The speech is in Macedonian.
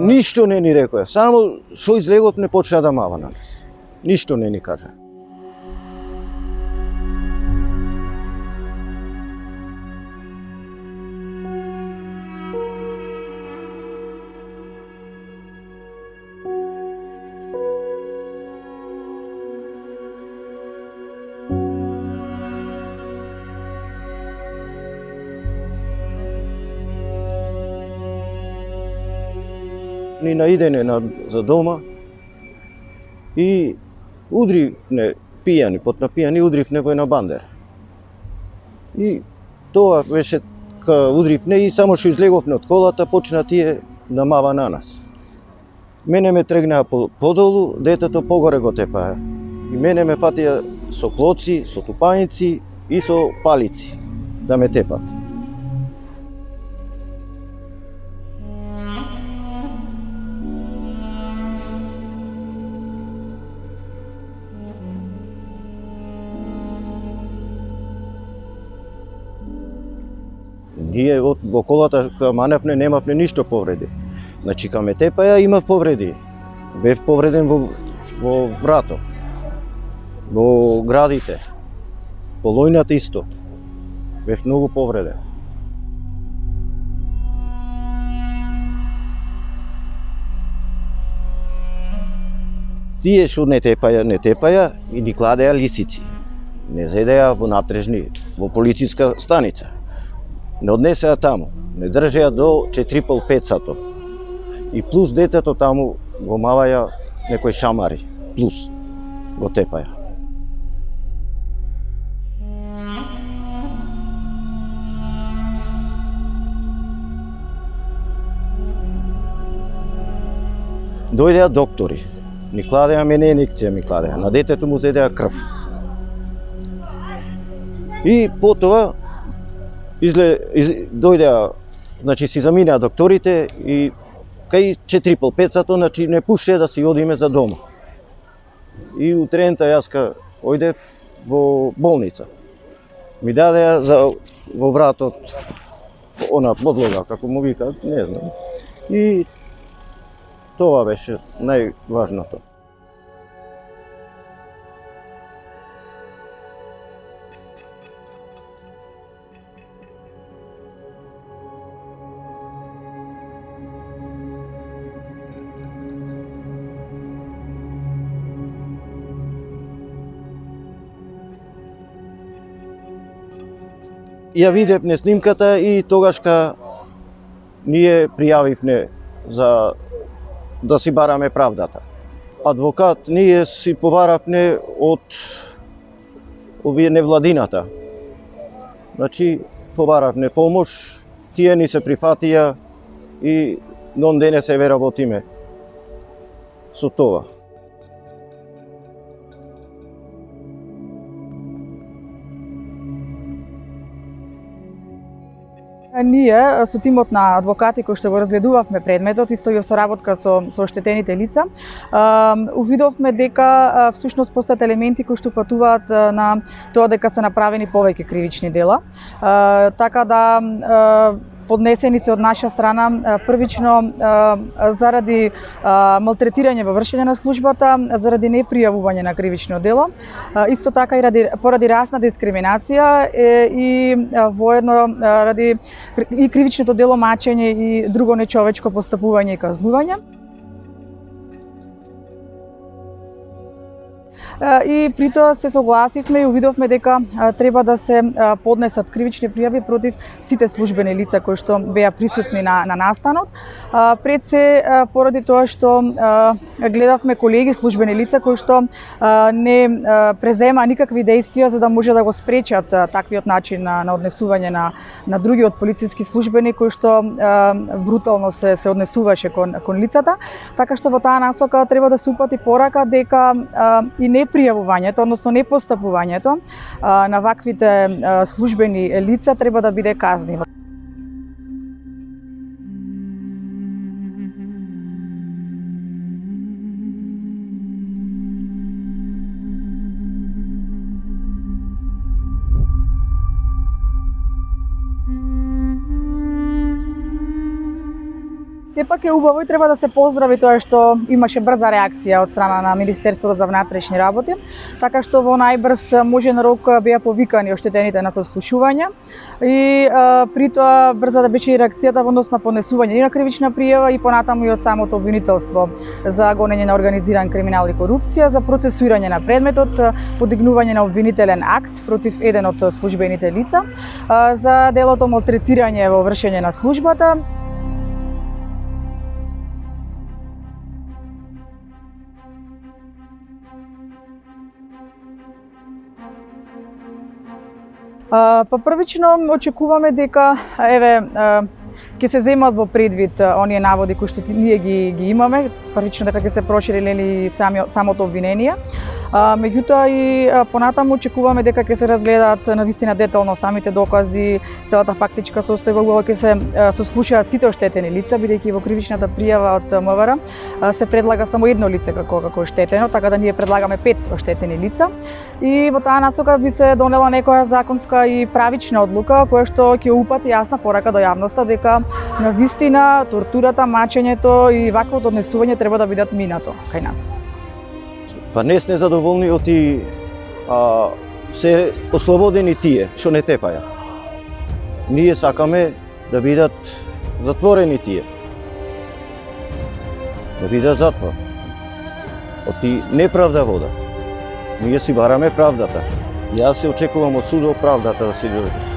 Ништо не ни рекоа, само што излегов не почна да мава на нас. Ништо не ни кажа. Ни на идење за дома и удривне пијани, потнапијани удривне во една бандера. И тоа беше удривне и само што излеговме од колата почна тие да мава на нас. Мене ме трегнаа подолу, детето погоре го тепаа. И мене ме патија со клоци, со тупаници и со палици да ме тепат. Ние во колата кога маневме немавме ништо повреди. Значи кога ме тепаја имав повреди. Бев повреден во врато, во градите, по лојната исто. Бев многу повреден. Тие што не тепаја и ни кладеа лисици. Не зедеа во натрежни, во полициска станица. Не однесеа таму, не држеа до 4,5 сато. И плюс детето таму го маваја некои шамари, плюс го тепаја. Дојдеа доктори, ни кладеа мене инекција, ми кладеа, на детето му зедеа крв. И потоа дојдеа, значи си заминаа докторите и кај 4,5 сато, значи не пуштеа да си одиме за дома. И утрента јас ојдев во болница. Ми дадеа во вратот она подлога, како му викаат, не знам. И тоа беше најважното. Ја видевме снимката и тогашка ние пријавивме за да си бараме правдата. Адвокат ние си побаравме од овие невладината. Значи, побаравме помош, тие ни се прифатија и нон денес се работиме со тоа. Ние со тимот на адвокати кои што го разгледувавме предметот, исто и во соработка со оштетените лица, увидовме дека всушност постојат елементи кои што патуваат на тоа дека се направени повеќе кривични дела. Така да поднесени се од наша страна првично заради малтретирање во вршење на службата, заради непријавување на кривично дело, исто така и поради расна дискриминација и воедно ради и кривичното дело мачење и друго нечовечко постапување и казнување. И при тоа се согласивме и увидовме дека треба да се поднесат кривични пријави против сите службени лица кои што беа присутни на настанот. Пред се поради тоа што гледавме колеги службени лица кои што не презема никакви действија за да може да го спречат таквиот начин на однесување на другиот полициски службени кои што брутално се однесуваше кон лицата. Така што во таа насока треба да се упати порака дека и непријавувањето, односно непостапувањето на ваквите службени лица треба да биде казниво. Сепак е убаво и треба да се поздрави тоа што имаше брза реакција од страна на Министерството за внатрешни работи, така што во најбрз можен рок беа повикани оштетените на сослушување и при тоа брза да беше и реакцијата во однос на поднесување и на кривична пријава и понатаму и од самото обвинителство за гонење на организиран криминал и корупција, за процесуирање на предметот, подигнување на обвинителен акт против еден од службените лица, за делото малтретирање во вршење на службата. Па првично очекуваме дека ќе се земат во предвид оние наводи кои што ние ги имаме, првично дека ќе се прошири и самото обвинение. Меѓутоа и понатаму очекуваме дека ќе се разгледаат навистина детално самите докази, целата фактичка состојба, ќе се сослушаат сите оштетени лица, бидејќи во кривичната пријава од МВР се предлага само едно лице како оштетено, така да ние предлагаме 5 оштетени лица. И во таа насока би се донела некоја законска и правична одлука која што ќе упати јасна порака до јавноста дека навистина тортурата, мачењето и ваквото однесување треба да бидат минато кај нас. Па не сме задоволни од се ослободени тие што не тепаја. Ние сакаме да бидат затворени тие. Да бидат затвор. Од ти неправда вода. Ние си бараме правдата. Јас се очекувам од судот правдата да се дојде.